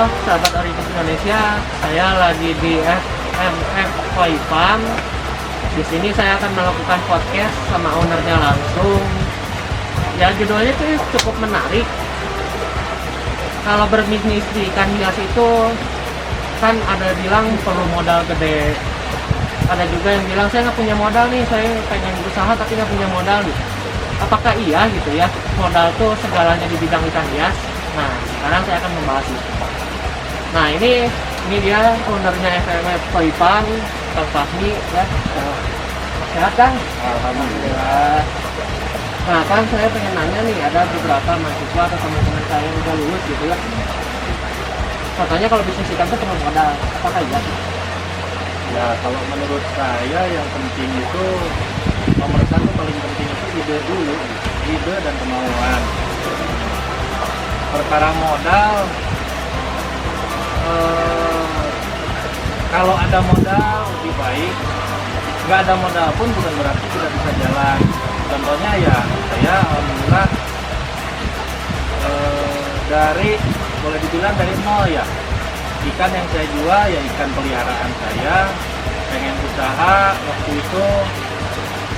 Halo sahabat Original Indonesia, saya lagi di FMF Koi Farm. Di sini saya akan melakukan podcast sama ownernya langsung. Ya judulnya itu cukup menarik. Kalau berbisnis di ikan hias itu kan ada bilang perlu modal gede. Ada juga yang bilang saya nggak punya modal nih, saya pengen usaha tapi nggak punya modal gitu. Apakah iya gitu ya, modal tuh segalanya di bidang ikan hias? Nah, sekarang saya akan membahas itu. Nah, ini dia ownernya FMF Koi Farm, Kang Fahmi ya. Sehat kan? Alhamdulillah. Nah, kan saya pengen nanya nih, ada beberapa mahasiswa atau teman-teman saya yang udah lulus gitu ya. Katanya kalau bisnis ikan tuh perlu modal. Apakah iya? Ya, kalau menurut saya yang penting itu nomor satu paling penting itu ide dulu, ide dan kemauan. Perkara modal, kalau ada modal lebih baik. Nggak ada modal pun bukan berarti tidak bisa jalan. Contohnya ya saya alhamdulillah dari boleh dibilang dari nol ya. Ikan yang saya jual ya ikan peliharaan saya. Pengen usaha waktu itu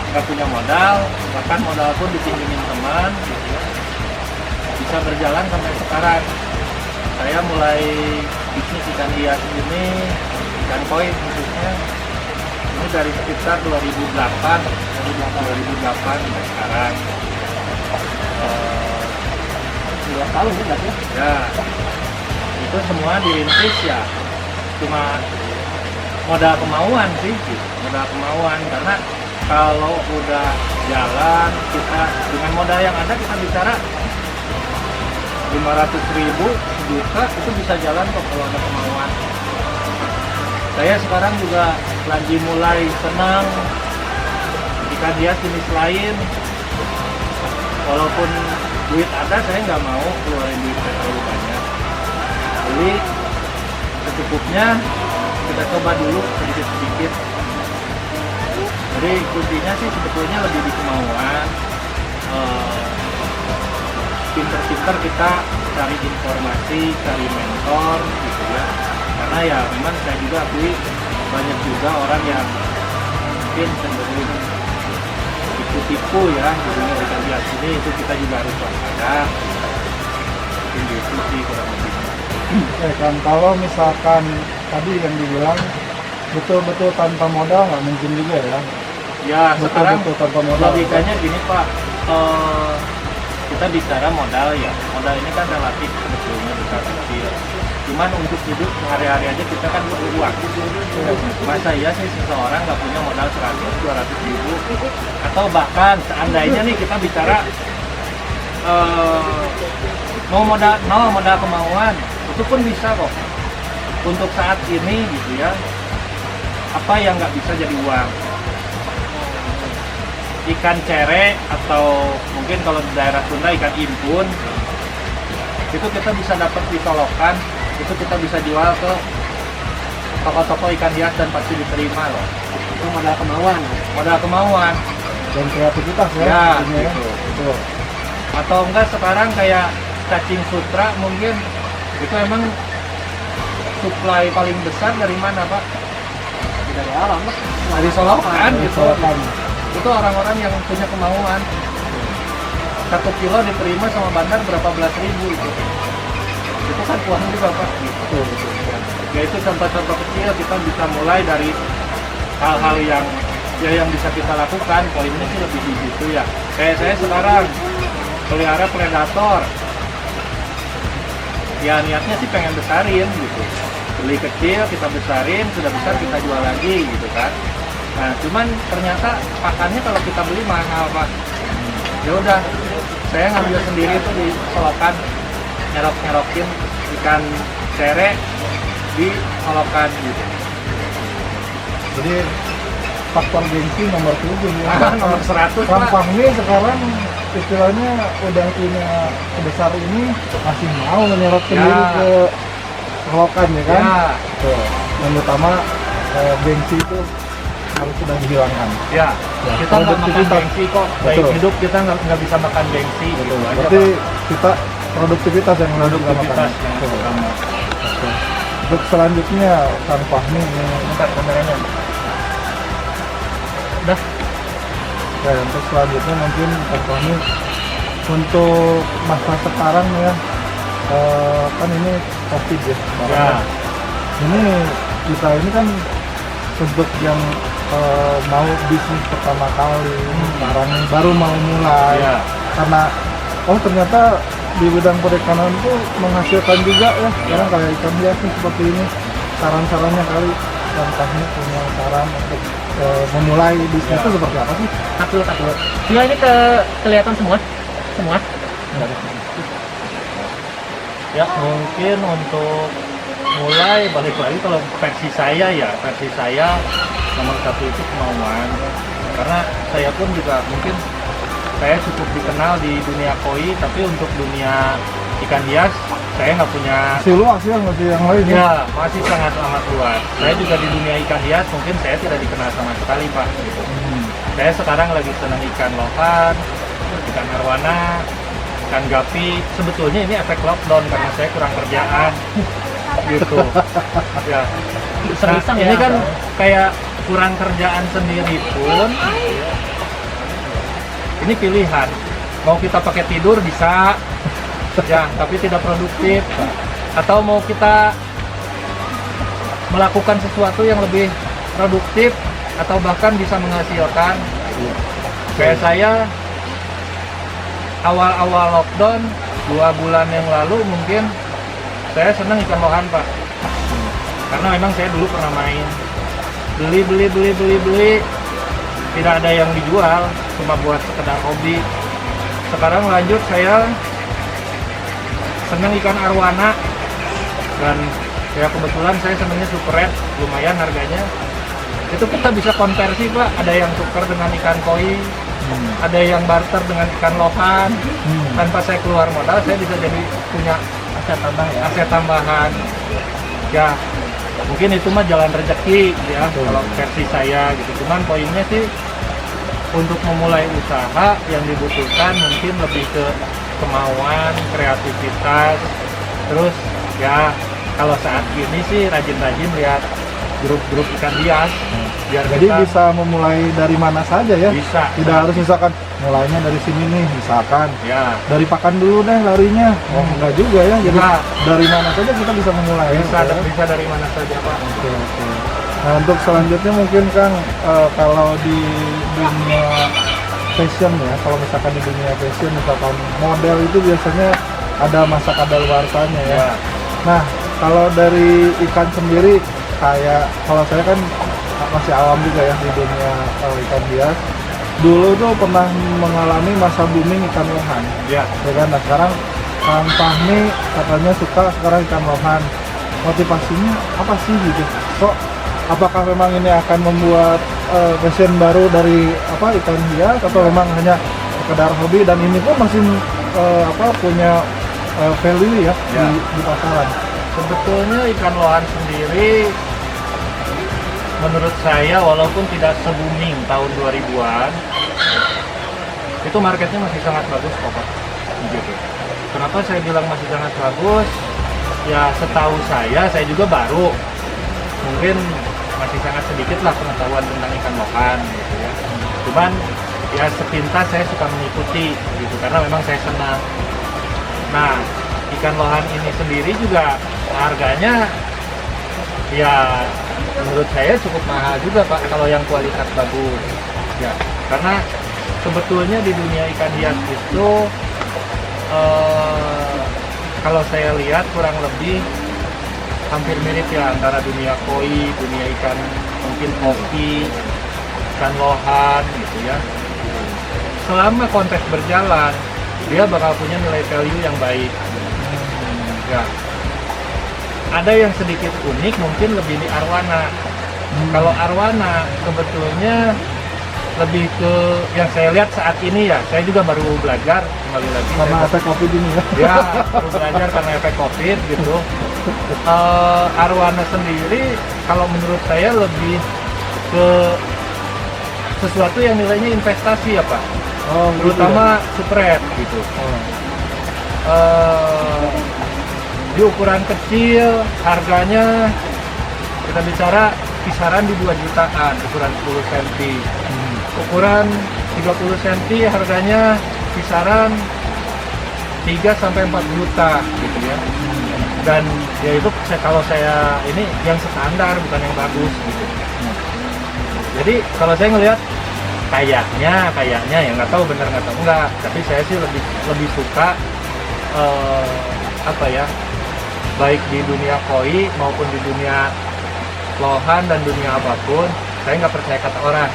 nggak punya modal, bahkan modal pun dipinjemin teman gitu ya. Bisa berjalan sampai sekarang. Saya mulai bisnis ikan hias ini, ikan koi khususnya, ini dari sekitar 2008 sampai sekarang. 2 tahun ya berarti? Ya, itu semua dirintis ya, cuma modal kemauan sih, gitu. Modal kemauan, karena kalau udah jalan kita dengan modal yang ada kita bicara 500.000, sejuta itu bisa jalan kok kalau ada kemauan. Saya sekarang juga lagi mulai senang ikan hias jenis lain. Walaupun duit ada, saya nggak mau keluarin duit terlalu banyak. Jadi secukupnya kita coba dulu sedikit-sedikit. Jadi kuncinya sih sebetulnya lebih di kemauan. Pinter-pinter kita cari informasi, cari mentor gitu ya. Karena ya memang saya juga akui banyak juga orang yang mungkin cenderung tipu-tipu ya di dunia ikan hias ini, itu kita juga harus waspada. Mungkin gitu sih kurang lebih. Kan kalau misalkan tadi yang dibilang betul-betul tanpa modal nggak mungkin juga ya. Ya sekarang Betul-betul tanpa modal. logikanya gini Pak, kita bicara modal ya, modal ini kan relatif sebetulnya besar kecil. Cuman untuk hidup sehari-hari aja kita kan perlu uang. Masa iya sih seseorang nggak punya modal 100-200 ribu, atau bahkan seandainya nih kita bicara mau modal nol, modal kemauan, itu pun bisa kok. Untuk saat ini gitu ya, apa yang nggak bisa jadi uang? Ikan cere atau mungkin kalau di daerah Sunda ikan impun, itu kita bisa dapat di Solokan, itu kita bisa jual ke toko-toko ikan hias dan pasti diterima loh. Itu modal kemauan. Modal kemauan Dan kreativitas ya. ya tentunya ya. gitu. Betul. Atau enggak sekarang kayak cacing sutra, mungkin itu emang supply paling besar dari mana Pak? Dari alam lah. Dari Solokan Dari gitu. Solokan. Itu orang-orang yang punya kemauan. 1 kilo diterima sama bandar berapa belas ribu itu. Itu kan uang juga Pak. Betul, betul. Ya itu contoh-contoh kecil kita bisa mulai dari hal-hal yang yang bisa kita lakukan. Poinnya sih lebih di situ ya. Kayak saya sekarang pelihara predator. Ya niatnya sih pengen besarin gitu. Beli kecil kita besarin, sudah besar kita jual lagi gitu kan. Nah cuman ternyata pakannya kalau kita beli mahal Pak. Ya udah, saya ngambil sendiri tuh di Solokan, nyerok-nyerokin ikan cere di Solokan gitu. Jadi faktor gengsi nomor 7 ya. Nomor 100 Kang Pak. Fahmi sekarang istilahnya udah punya sebesar ini masih mau nyerot sendiri Ya. ke Solokan ya kan? Ya, Tuh. Yang utama gengsi itu harus sudah dihilangkan. ya. Ya, Kita nggak makan produktivitas. gengsi kok. Baik Betul. hidup kita nggak bisa makan gengsi gitu aja Berarti Pak. kita produktivitas yang harus kita makan. Produktivitas yang Betul. utama. Oke. Untuk selanjutnya Kang Fahmi ini Bentar kameranya. Udah. ya, untuk selanjutnya mungkin Kang Fahmi untuk masa sekarang ya, kan ini COVID ya. Ya. Ini kita ini kan untuk yang mau bisnis pertama kali, sekarang ini baru mau mulai, Ya. karena ternyata di bidang perikanan itu menghasilkan juga ya. Sekarang kayak ikan hias nih seperti ini, saran-sarannya kali Kang Fahmi punya saran untuk memulai bisnis itu seperti apa sih? Tak dulu. Dia ini kelihatan semua. Ya mungkin untuk mulai balik lagi kalau versi saya nomor satu itu kemauan, karena saya pun juga mungkin saya cukup dikenal di dunia koi, tapi untuk dunia ikan hias saya nggak punya. Masih luas ya, masih yang lain ya? Ya, masih sangat amat luas. Saya juga di dunia ikan hias mungkin saya tidak dikenal sama sekali, Pak. Gitu. Saya sekarang lagi senang ikan lohan, ikan arwana, ikan gapi. Sebetulnya ini efek lockdown karena saya kurang kerjaan. Gitu. Ya. Iseng-iseng Ini ya. kan kayak kurang kerjaan sendiri pun. Ini pilihan. Mau kita pakai tidur bisa. Ya, tapi tidak produktif. Atau mau kita melakukan sesuatu yang lebih produktif atau bahkan bisa menghasilkan. Kayak saya awal-awal lockdown 2 bulan yang lalu mungkin saya senang ikan lohan, Pak. Karena memang saya dulu pernah main beli, tidak ada yang dijual, cuma buat sekedar hobi. Sekarang lanjut saya senang ikan arwana, dan ya kebetulan saya senangnya super red, lumayan harganya. Itu kita bisa konversi, Pak. Ada yang tukar dengan ikan koi, ada yang barter dengan ikan lohan. Tanpa saya keluar modal, saya bisa jadi punya aset tambahan. Ya, mungkin itu mah jalan rezeki ya. Kalau versi saya gitu. Cuman poinnya sih untuk memulai usaha yang dibutuhkan mungkin lebih ke kemauan, kreativitas. Terus ya kalau saat ini sih rajin-rajin lihat grup-grup ikan hias. Biar Jadi kita bisa memulai dari mana saja ya? bisa. Tidak harus misalkan mulainya dari sini nih, misalkan Ya, dari pakan dulu deh larinya. Enggak juga ya. Jadi Enggak. dari mana saja kita bisa memulai. bisa ya? bisa dari mana saja, Pak. Oke. Nah, untuk selanjutnya mungkin Kang, kalau di dunia fashion ya, kalau misalkan di dunia fashion misalkan model itu biasanya ada masa kadaluarsanya ya. Ya. Nah, kalau dari ikan sendiri, kayak kalau saya kan masih awam juga ya di dunia ikan hias. Dulu tuh pernah mengalami masa booming ikan lohan, Ya. ya kan? Nah, sekarang Kang Fahmi katanya suka sekarang ikan lohan. Motivasinya apa sih gitu? Apakah memang ini akan membuat fashion baru dari ikan hias, atau memang hanya sekedar hobi, dan ini pun masih punya value ya, Ya. di pasaran? Sebetulnya ikan lohan sendiri menurut saya walaupun tidak se-booming tahun 2000-an, itu marketnya masih sangat bagus kok, Pak. Gitu. Kenapa saya bilang masih sangat bagus? Ya setahu saya juga baru. Mungkin masih sangat sedikit lah pengetahuan tentang ikan lohan gitu ya. Cuman ya sepintas saya suka mengikuti gitu karena memang saya senang. Nah, ikan lohan ini sendiri juga harganya ya menurut saya cukup mahal juga, Pak, kalau yang kualitas bagus. Ya, karena sebetulnya di dunia ikan hias itu kalau saya lihat kurang lebih hampir mirip ya antara dunia koi, dunia ikan mungkin kopi, ikan lohan gitu ya. Selama konteks berjalan, dia bakal punya nilai value yang baik. Ya. Ada yang sedikit unik mungkin lebih di arwana. Kalau arwana sebetulnya lebih ke yang saya lihat saat ini ya, saya juga baru belajar kembali lagi Karena saya efek COVID ini ya. ya baru belajar karena efek COVID gitu. Arwana sendiri kalau menurut saya lebih ke sesuatu yang nilainya investasi ya, Pak, Oh, gitu terutama super red gitu. ya? Oh. Di ukuran kecil harganya kita bicara kisaran di 2 jutaan ukuran 10 cm. Ukuran 30 cm harganya kisaran 3 sampai 4 juta gitu ya. Dan ya itu kalau saya ini yang standar bukan yang bagus gitu. Jadi kalau saya ngelihat kayaknya ya nggak tahu benar nggak tahu enggak, tapi saya sih lebih suka apa ya, baik di dunia koi maupun di dunia lohan dan dunia apapun, saya nggak percaya kata orang.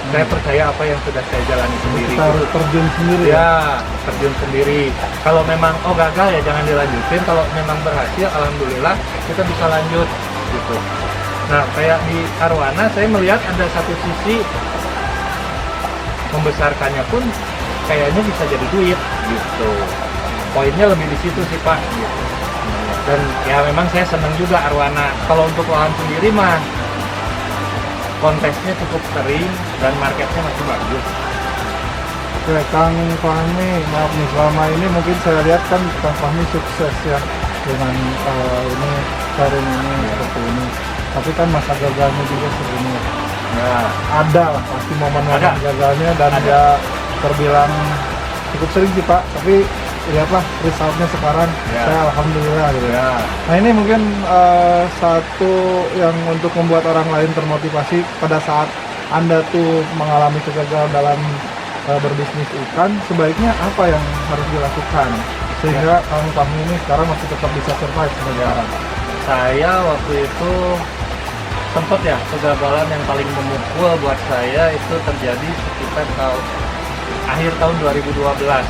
Saya percaya apa yang sudah saya jalani sendiri. Kita harus terjun sendiri ya, terjun sendiri. Kalau memang gagal ya jangan dilanjutin. Kalau memang berhasil, alhamdulillah kita bisa lanjut gitu. Nah, kayak di Arwana saya melihat ada satu sisi membesarkannya pun kayaknya bisa jadi duit gitu. Poinnya lebih di situ sih Pak. Gitu. Dan ya memang saya senang juga Arwana. Kalau untuk lohan sendiri mah kontesnya cukup sering dan marketnya masih bagus. Oke, Kang Fahmi, maaf nih, selama ini mungkin saya lihat kan Kang Fahmi sukses ya dengan ini karir ini seperti ini. Tapi kan masa gagalnya juga segini. Nah, Ada lah pasti momen-momen Ada. gagalnya dan Ada. dia terbilang cukup sering sih Pak. Tapi lihatlah resultnya sekarang, Ya. saya alhamdulillah gitu ya. ya, Nah ini mungkin satu yang untuk membuat orang lain termotivasi pada saat Anda tuh mengalami kegagalan dalam berbisnis ikan, sebaiknya apa yang harus dilakukan sehingga Kang Fahmi ini sekarang masih tetap bisa survive sebagai Ya. orang. saya waktu itu sempat ya kegagalan yang paling memukul buat saya itu terjadi sekitar akhir tahun 2012.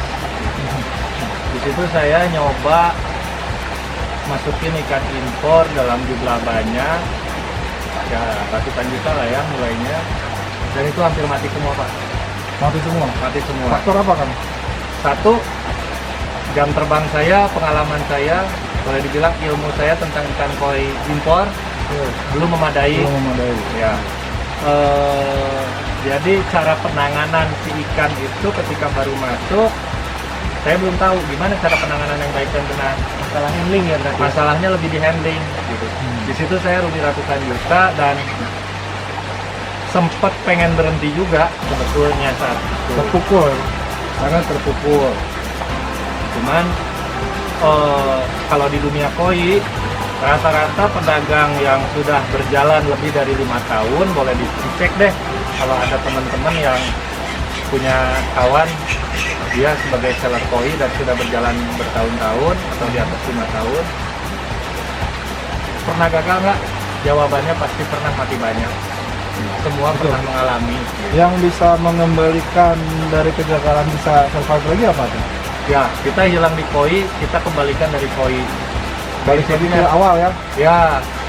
Di situ saya nyoba masukin ikan impor dalam jumlah banyak, ya ratusan juta lah ya mulainya, dan itu hampir mati semua Pak, Mati semua. mati semua. Faktor apa kan? Satu, jam terbang saya, pengalaman saya, boleh dibilang ilmu saya tentang ikan koi impor belum memadai. Belum memadai. Ya. Jadi cara penanganan si ikan itu ketika baru masuk, saya belum tahu gimana cara penanganan yang baik dan benar. Masalah handling ya berarti. Masalahnya lebih di handling gitu. Di situ saya rugi ratusan juta dan sempat pengen berhenti juga sebetulnya saat itu. Terpukul. Sangat terpukul. Cuman kalau di dunia koi rata-rata pedagang yang sudah berjalan lebih dari 5 tahun boleh dicek deh kalau ada teman-teman yang punya kawan dia sebagai seller koi dan sudah berjalan bertahun-tahun atau di atas 5 tahun, pernah gagal nggak? Jawabannya pasti pernah mati banyak. Semua Betul. pernah mengalami. Yang bisa mengembalikan dari kegagalan bisa survive lagi apa tuh? Ya, kita hilang di koi, kita kembalikan dari koi. Balik lagi ke awal ya. Ya,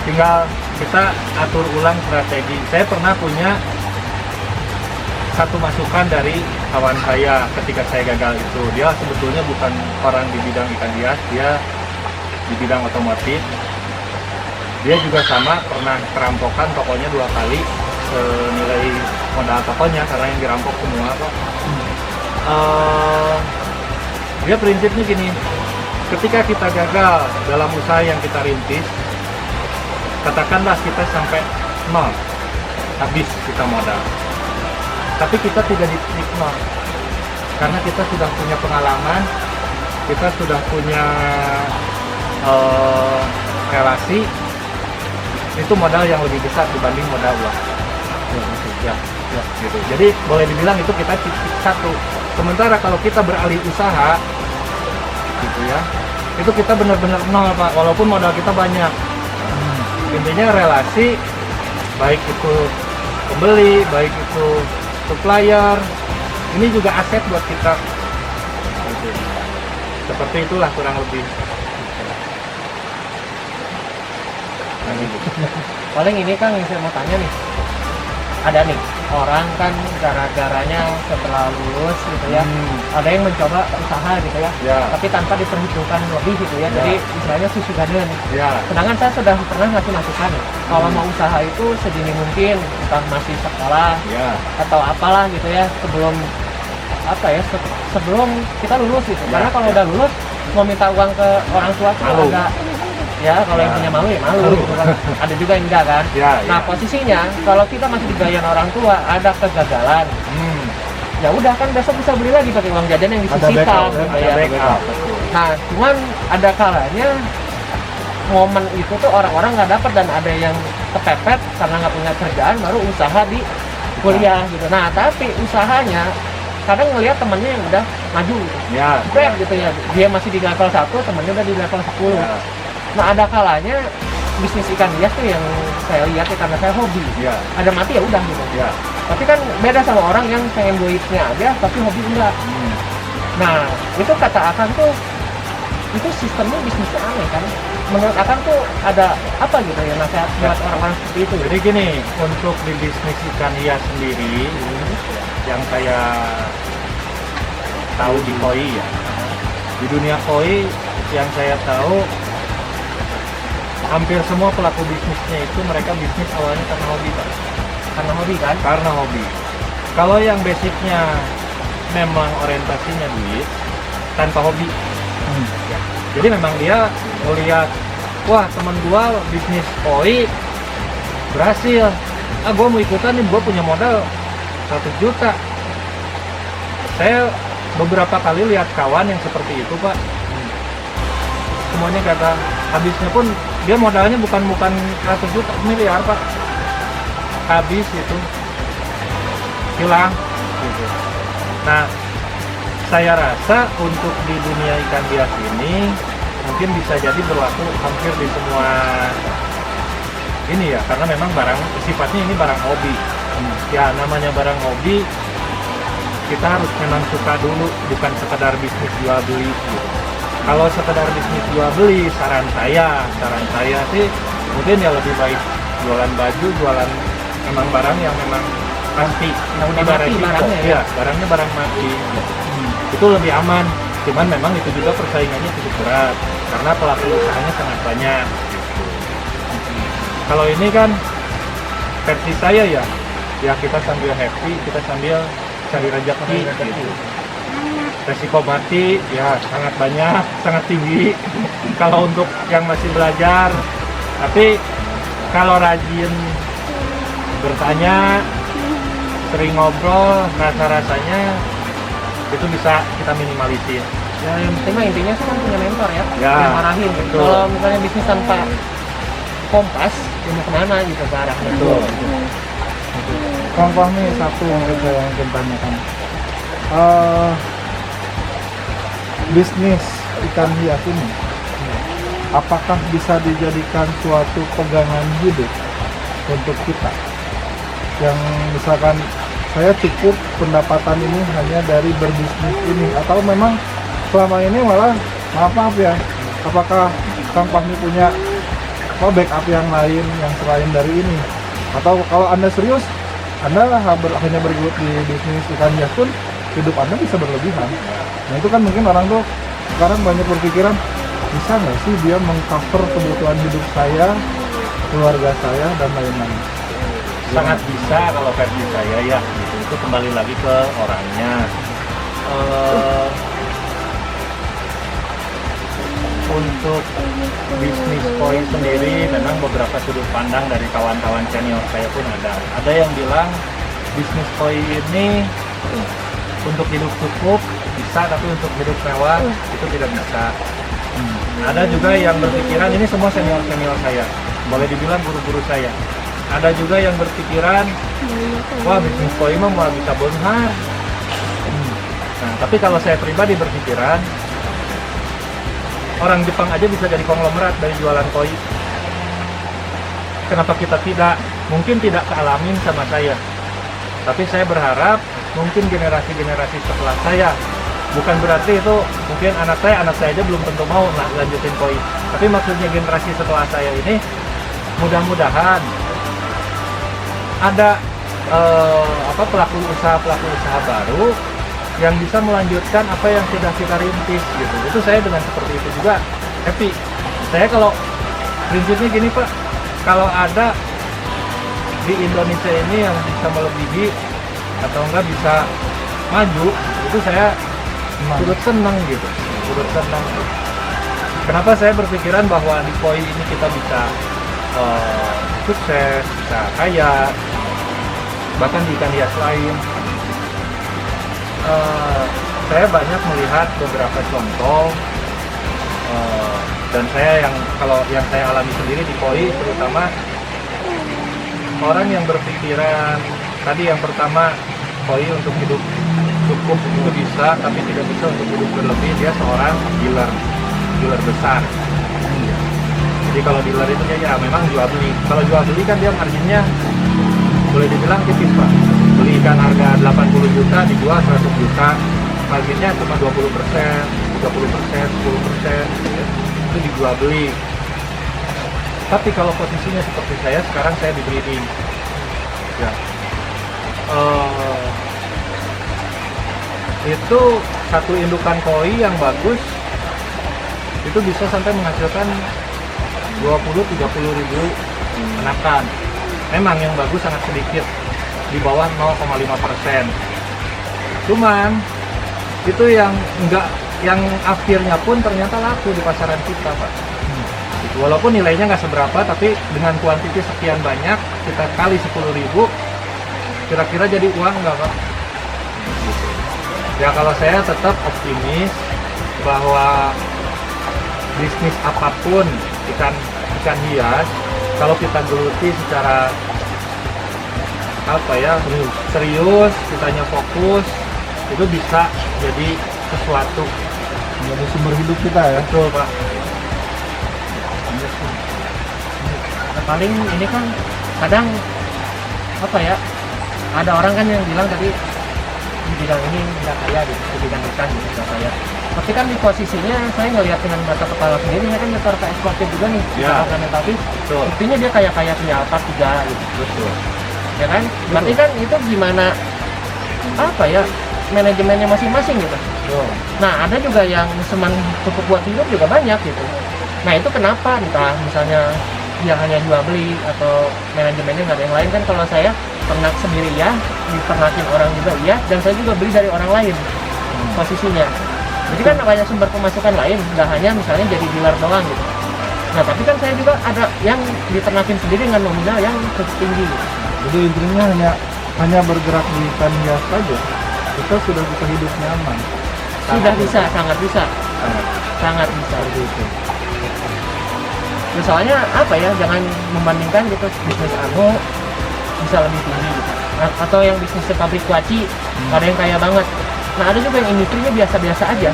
tinggal kita atur ulang strategi. Saya pernah punya satu masukan dari kawan saya ketika saya gagal itu. Dia sebetulnya bukan orang di bidang ikan hias, dia di bidang otomotif. Dia juga sama pernah kerampokan tokonya 2 kali senilai modal tokonya karena yang dirampok semua kok. Dia prinsipnya gini, ketika kita gagal dalam usaha yang kita rintis, katakanlah kita sampai 0, habis kita modal. Tapi kita tidak di titik 0, karena kita sudah punya pengalaman, kita sudah punya relasi, itu modal yang lebih besar dibanding modal uang. Ya, gitu. Jadi boleh dibilang itu kita titik 1. Sementara kalau kita beralih usaha, gitu ya, itu kita benar-benar 0 Pak, walaupun modal kita banyak. Intinya relasi, baik itu pembeli, baik itu supplier, ini juga aset buat kita. Gitu. Seperti itulah kurang lebih. Nah, gitu. Paling ini Kang yang saya mau tanya nih, ada nih orang kan gara-garanya setelah lulus gitu ya, ada yang mencoba usaha gitu ya, Ya. tapi tanpa diperhitungkan lebih gitu ya, jadi istilahnya susu gaden. Ya, Sedangkan saya sudah pernah ngasih masukan kalau mau usaha itu sedini mungkin, entah masih sekolah ya, atau apalah gitu ya, sebelum apa ya, sebelum kita lulus gitu. Ya, Karena kalau ya. udah lulus mau minta uang ke orang tua tuh Malu. agak ya kalau yang punya malu ya malu gitu kan. Ada juga yang enggak kan. Ya, Nah ya. posisinya kalau kita masih digayaan orang tua, ada kegagalan, ya udah kan besok bisa beli lagi pakai uang jajan yang Ada disisihkan backup, gitu Ada ya. backup. Nah cuman ada kalanya momen itu tuh orang-orang nggak dapat dan ada yang kepepet karena nggak punya kerjaan baru usaha di kuliah gitu. Nah tapi usahanya kadang ngelihat temennya yang udah maju gitu. Ya. Grab gitu ya, dia masih di level 1, temennya udah di level 10. Ya. Nah ada kalanya bisnis ikan hias tuh yang saya lihat ya karena saya hobi. Ya. Ada mati ya udah gitu. Ya. Tapi kan beda sama orang yang pengen duitnya aja tapi hobi enggak. Nah itu kata Akang tuh itu sistemnya bisnisnya aneh kan. Menurut Akang tuh ada apa gitu ya nasihat buat orang-orang seperti itu? Jadi gini, untuk di bisnis ikan hias sendiri, yang saya tahu di koi ya, di dunia koi yang saya tahu hampir semua pelaku bisnisnya itu mereka bisnis awalnya karena hobi, Pak. Karena hobi kan? Karena hobi. Kalau yang basicnya memang orientasinya duit tanpa hobi, ya. Jadi memang dia melihat, wah teman gua bisnis koi berhasil, gua mau ikutan nih, gua punya modal 1 juta. Saya beberapa kali lihat kawan yang seperti itu, Pak. Semuanya kata habisnya pun dia modalnya bukan 100 juta, miliar, Pak. Habis itu hilang gitu. Nah, saya rasa untuk di dunia ikan hias ini mungkin bisa jadi berlaku hampir di semua ini ya, karena memang barang sifatnya ini barang hobi. Ya namanya barang hobi, kita harus memang suka dulu, bukan sekedar bisnis jual beli gitu. Kalau sekedar bisnis jual beli, saran saya sih mungkin ya lebih baik jualan baju, jualan memang barang yang memang mati, Yang udah mati barangnya ya? ya, barangnya barang mati. Itu lebih aman. Cuman memang itu juga persaingannya cukup berat karena pelaku usahanya sangat banyak. Gitu. Kalau ini kan versi saya ya kita sambil happy, kita sambil cari rezeki. Gitu. Resiko mati ya sangat banyak, sangat tinggi. Kalau untuk yang masih belajar, tapi kalau rajin bertanya, sering ngobrol, rasa-rasanya itu bisa kita minimalisir. Ya yang penting mah intinya sih kan punya mentor ya, Ya, yang marahin. betul. Kalau misalnya bisnis tanpa kompas, ya mau kemana gitu ke arahnya. Betul. Kang Fahmi, satu mungkin saya mungkin tanyakan. Bisnis ikan hias ini, apakah bisa dijadikan suatu pegangan hidup untuk kita? Yang misalkan saya cukup pendapatan ini hanya dari berbisnis ini, atau memang selama ini malah maaf ya, apakah Kang Fahmi punya backup yang lain yang selain dari ini? Atau kalau Anda serius, Anda hanya bergelut di bisnis ikan hias pun hidup Anda bisa berlebihan. Nah itu kan mungkin orang tuh sekarang banyak berpikiran, bisa nggak sih dia mengcover kebutuhan hidup saya, keluarga saya, dan lain-lain. Sangat bisa kalau versi saya ya, gitu. Itu kembali lagi ke orangnya. Untuk bisnis koi sendiri memang beberapa sudut pandang dari kawan-kawan senior saya pun ada. Ada yang bilang bisnis koi ini untuk hidup cukup bisa, tapi untuk hidup mewah itu tidak bisa. Ada juga yang berpikiran, ini semua senior-senior saya, boleh dibilang guru-guru saya. Ada juga yang berpikiran, wah bisnis koi mah mau bisa bonhar. Nah, tapi kalau saya pribadi berpikiran, orang Jepang aja bisa jadi konglomerat dari jualan koi. Kenapa kita tidak? Mungkin tidak kealamin sama saya. Tapi saya berharap mungkin generasi-generasi setelah saya, bukan berarti itu mungkin anak saya aja belum tentu mau lanjutin koi. Tapi maksudnya generasi setelah saya ini, mudah-mudahan ada pelaku usaha baru yang bisa melanjutkan apa yang sudah kita rintis gitu. Itu saya dengan seperti itu juga happy. Saya kalau prinsipnya gini Pak, kalau ada di Indonesia ini yang bisa melebihi atau enggak bisa maju, itu saya turut senang gitu, turut senang. Kenapa saya berpikiran bahwa di koi ini kita bisa sukses, bisa kaya, bahkan di ikan hias lain. Saya banyak melihat beberapa contoh, dan saya kalau yang saya alami sendiri di koi, terutama orang yang berpikiran tadi, yang pertama, koi untuk hidup cukup itu bisa, tapi tidak bisa untuk hidup berlebih. Dia seorang dealer besar. Jadi kalau dealer itu ya memang jual beli. Kalau jual beli kan dia marginnya boleh dibilang tipis, Pak. Beli ikan harga 80 juta dijual 100 juta, marginnya cuma 20%, 30%, 10%, ya. Itu dijual beli. Tapi kalau posisinya seperti saya sekarang, saya di breeding, ya, itu satu indukan koi yang bagus itu bisa sampai menghasilkan 20-30 ribu anakan. Memang yang bagus sangat sedikit, di bawah 0,5%. Cuman itu yang enggak, yang akhirnya pun ternyata laku di pasaran kita, Pak. Walaupun nilainya nggak seberapa, tapi dengan kuantiti sekian banyak, kita kali 10.000, kira-kira jadi uang nggak, Pak? Ya kalau saya tetap optimis bahwa bisnis apapun, ikan hias, kalau kita geluti secara serius, kitanya fokus, itu bisa jadi sesuatu, Menjadi sumber hidup kita ya. betul, Pak. Nah, paling ini kan kadang ada orang kan yang bilang tadi di bidang ini nggak kaya gitu, di bidang ikan gitu nggak kaya. Tapi kan di posisinya saya ngelihat dengan mata kepala sendiri, saya kan serta eksportir juga nih, Ya. tapi Betul. buktinya dia kaya kelihatan juga gitu, Betul. ya kan? Berarti kan itu gimana manajemennya masing-masing gitu. Betul. Nah, ada juga yang semen cukup buat hidup juga banyak gitu. Nah, itu kenapa? Entah misalnya dia hanya jual beli atau manajemennya nggak ada yang lain. Kan kalau saya ternak sendiri ya, diternakin orang juga iya, dan saya juga beli dari orang lain posisinya. Jadi kan banyak sumber pemasukan lain, nggak hanya misalnya jadi dealer doang gitu. Nah, tapi kan saya juga ada yang diternakin sendiri dengan nominal yang cukup tinggi gitu. Jadi intinya hanya bergerak di ikan hias saja, kita sudah bisa hidup nyaman. Sudah bisa, sangat bisa. Sangat. Sangat bisa. Seperti itu. Ya, soalnya jangan membandingkan gitu bisnis anu bisa lebih tinggi gitu. Nah, atau yang bisnis pabrik kuaci ada yang kaya banget. Nah, ada juga yang industrinya biasa-biasa aja.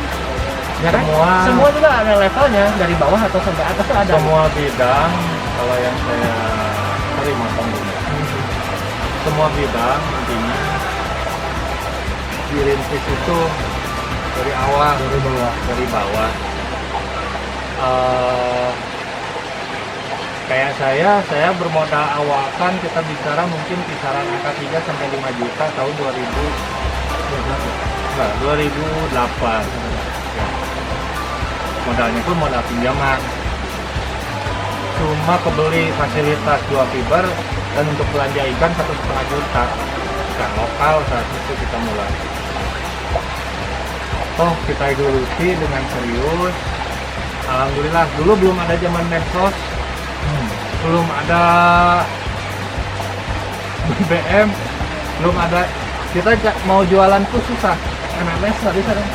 Ya kan? Semua juga ada levelnya, dari bawah atau sampai atas tuh ada. Semua bidang, kalau yang saya terima dulu. Semua bidang intinya dirintis itu dari awal, dari bawah. Kayak saya bermodal awal kan kita bicara mungkin kisaran angka 3 sampai 5 juta tahun 2008. Ya. Modalnya pun modal pinjaman. Cuma kebeli fasilitas 2 fiber dan untuk belanja ikan 1,5 juta. Ikan lokal saat itu kita mulai. Kita geluti dengan serius. Alhamdulillah, dulu belum ada zaman medsos, belum ada BBM, belum ada, kita mau jualan tuh susah. MMS nggak bisa dong.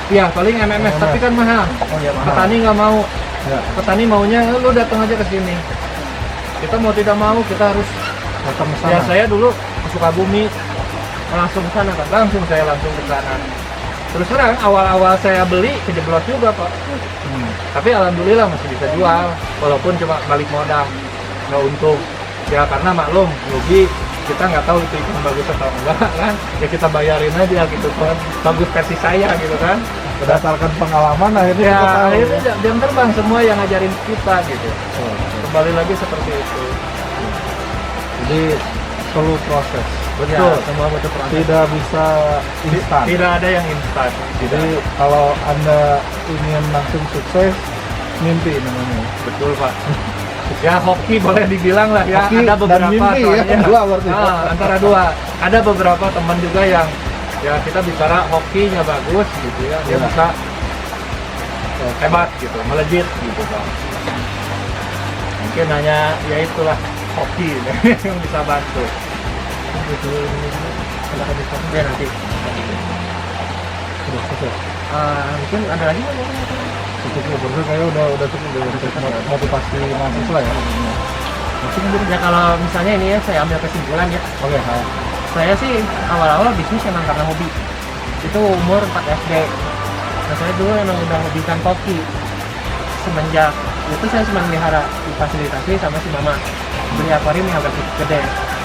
Iya, paling MMS, tapi kan mahal. Oh iya, mahal. Petani nggak mau. Ya, Petani maunya lu datang aja ke sini. Kita mau tidak mau kita harus datang ke Ya sana. saya dulu ke Sukabumi, langsung ke sana kan, langsung ke sana. Terus terang awal-awal saya beli kejeblok juga, Pak. Tapi alhamdulillah masih bisa jual, walaupun cuma balik modal, nggak untung. Ya karena maklum, rugi, kita nggak tahu itu ikan bagus atau enggak kan. Ya kita bayarin aja gitu kan, bagus versi saya gitu kan. Berdasarkan pengalaman akhirnya Ya kita tahu. akhirnya jam terbang semua yang ngajarin kita gitu. Oh, Kembali lagi seperti itu. jadi perlu proses. Betul, semua butuh proses. Tidak bisa instan. Tidak ada yang instan. Jadi kalau Anda ingin langsung sukses, mimpi namanya. Betul, Pak. Ya hoki boleh dibilang lah ya. Hoki Ada dan beberapa mimpi ya, soalnya. dua berarti. Antara dua. Ada beberapa teman juga yang ya kita bicara hokinya bagus gitu ya. Dia Ya. bisa hebat gitu, melejit gitu Pak. Mungkin hanya ya itulah kopi yang bisa bantu. Biar nanti. Mungkin ada lagi nggak? Cukup ya, bro. Kayaknya udah cukup dari motivasi mahasiswa ya. Ya kalau misalnya ini ya saya ambil kesimpulan ya. Oke, Saya sih awal-awal bisnis emang karena hobi. Itu umur 4 SD. Nah saya dulu emang udah hobikan kopi. Semenjak itu saya cuma melihara difasilitasi sama si mama. Beli akuarium yang agak gede.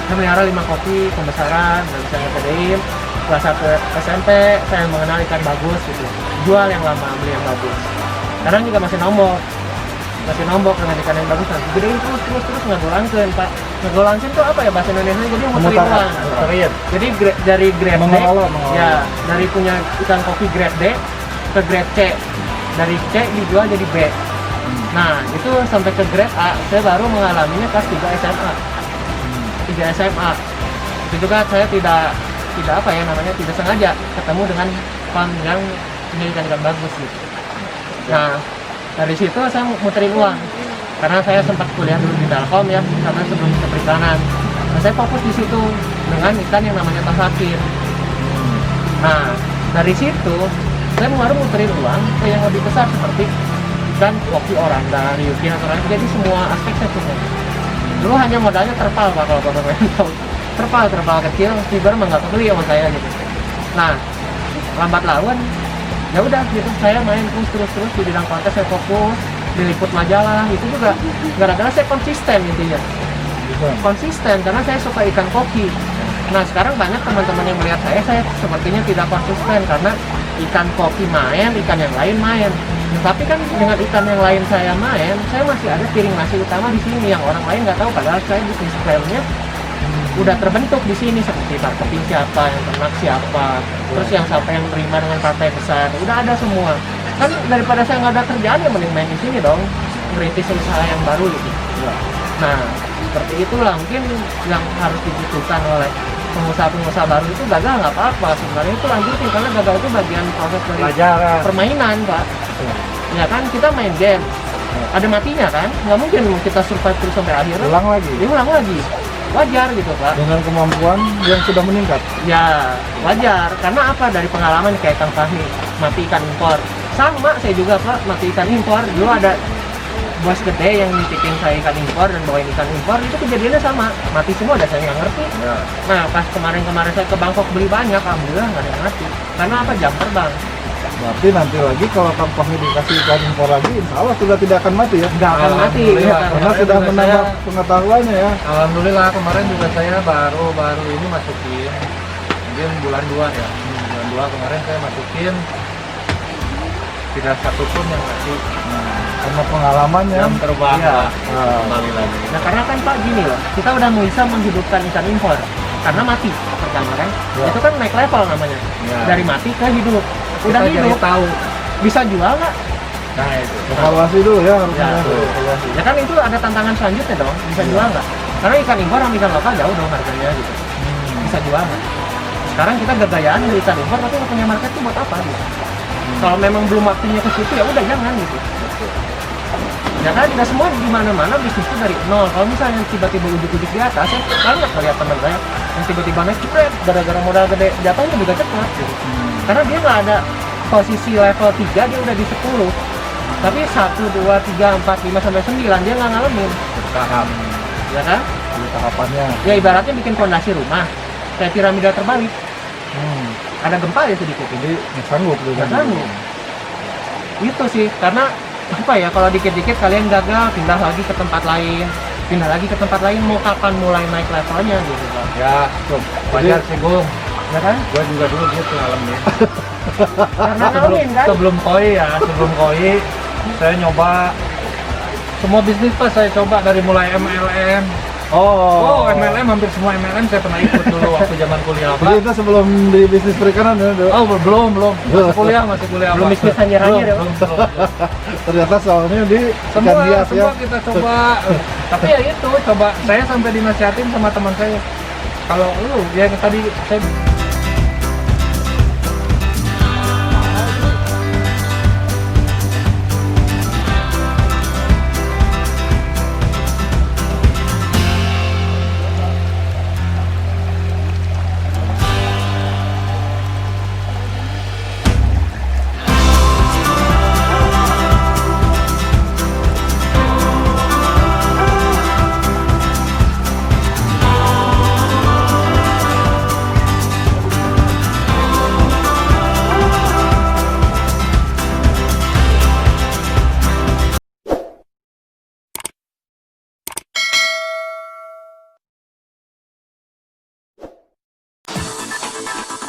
Saya melihara 5 kopi pembesaran, dan saya gedein. Kelas 1 SMP saya mengenal ikan bagus gitu. Jual yang lama, beli yang bagus. Sekarang juga masih nombok dengan ikan yang bagus, nanti gedein terus ngegolangkeun Pak. Ngegolangkeun tuh apa ya bahasa Indonesia? Jadi muterin uang. Jadi dari grade D, ya dari punya ikan kopi grade D ke grade C, dari C dijual jadi B. Nah itu sampai ke grade A, saya baru mengalaminya kelas 3 SMA. 3 SMA. Itu juga saya tidak apa ya namanya, tidak sengaja ketemu dengan farm yang punya ikan bagus gitu. Nah dari situ saya muterin uang karena saya sempat kuliah dulu di Telkom ya, karena sebelum ke perikanan. Nah, saya fokus di situ dengan ikan yang namanya tasakir. Nah dari situ saya baru muterin uang ke yang lebih besar seperti ikan kopi oranda, ryuki, atau jadi semua aspek saya punya. Dulu hanya modalnya terpal Pak, kalau bapak tahu. Terpal kecil, fiber mah nggak kebeli sama saya gitu. Nah lambat laun ya udah gitu, saya main terus di bidang kontes, saya fokus diliput majalah. Itu juga gara-gara saya konsisten intinya. Konsisten karena saya suka ikan kopi. Nah sekarang banyak teman-teman yang melihat saya sepertinya tidak konsisten karena ikan kopi main, ikan yang lain main. Tapi kan dengan ikan yang lain saya main, saya masih ada piring nasi utama di sini yang orang lain nggak tahu, padahal saya bisnis plannya udah terbentuk di sini, seperti marketing siapa, yang ternak siapa, terus yang siapa yang terima dengan partai besar, udah ada semua. Kan daripada saya nggak ada kerjaan ya mending main di sini dong, merintis usaha yang baru gitu. Nah seperti itulah mungkin yang harus dibutuhkan oleh pengusaha baru. Itu gagal nggak apa-apa sebenarnya, itu lanjutin karena gagal itu bagian proses dari Pelajaran. permainan Pak. Ya kan kita main game, ada matinya kan, nggak mungkin kita survive terus sampai akhir. Ulang lagi. Wajar gitu Pak, dengan kemampuan yang sudah meningkat. Ya wajar, karena apa, dari pengalaman kayak Kang Fahmi mati ikan impor. Sama saya juga Pak, mati ikan impor. Dulu ada bos gede yang nitipin saya ikan impor dan bawain ikan impor, itu kejadiannya sama, mati semua dan saya nggak ngerti. Nah pas kemarin saya ke Bangkok beli banyak, alhamdulillah nggak ada yang mati. Karena apa, jam terbang. Berarti nanti lagi kalau Kang Fahmi dikasih ikan impor lagi, insya Allah sudah tidak akan mati ya? Nggak akan mati ya, karena sudah menambah pengetahuannya ya. Alhamdulillah kemarin juga saya baru ini masukin, mungkin bulan 2 ya, bulan 2 kemarin saya masukin, tidak satu pun yang mati. Karena pengalamannya Yang terbang Iya. Pak, kembali lagi. Nah karena kan Pak gini loh, kita udah bisa menghidupkan ikan impor karena mati pertama kan, itu kan naik level namanya, dari mati ke hidup. Udah Kita jadi hidup, tahu. bisa jual nggak? Nah itu. evaluasi dulu ya harusnya. Ya kan itu ada tantangan selanjutnya dong, bisa jual nggak? Karena ikan impor sama ikan lokal jauh dong harganya gitu. Bisa jual nggak? Sekarang kita gagayaan beli ikan impor tapi nggak punya market itu buat apa gitu? Kalau memang belum waktunya ke situ ya udah jangan gitu. Ya kan tidak semua di mana-mana bisnis itu dari nol. Kalau misalnya tiba-tiba ujuk-ujuk di atas, ya banyak melihat teman saya yang tiba-tiba naik cepet gara-gara modal gede, jatuhnya juga cepat gitu. Karena dia nggak ada posisi level 3, dia udah di 10. Tapi 1, 2, 3, 4, 5, sampai 9 dia nggak ngalamin. Tahap. Ya kan? Di tahapannya. Ya ibaratnya bikin fondasi rumah kayak piramida terbalik. Ada gempa ya sedikit. Jadi nggak sanggup tuh. Nggak sanggup. Itu sih, karena apa ya, kalau dikit-dikit kalian gagal, pindah lagi ke tempat lain, mau kapan mulai naik levelnya gitu kan. Ya, wajar sih Gung. Ya kan? Gue juga dulu gitu ngalamin. Karena ngalamin kan? Sebelum koi saya nyoba semua bisnis Pak, saya coba dari mulai MLM. Oh, MLM hampir semua MLM saya pernah ikut dulu waktu zaman kuliah Jadi Pak. itu sebelum di bisnis perikanan ya, Dok? Oh belum masih kuliah Belum Pak. bisnis anjir-anjir ya. Belum. Ternyata soalnya di ikan Semua hias ya. kita coba. Tapi ya itu coba, saya sampai dinasihatin sama teman saya. Kalau lu yang tadi saya Oke.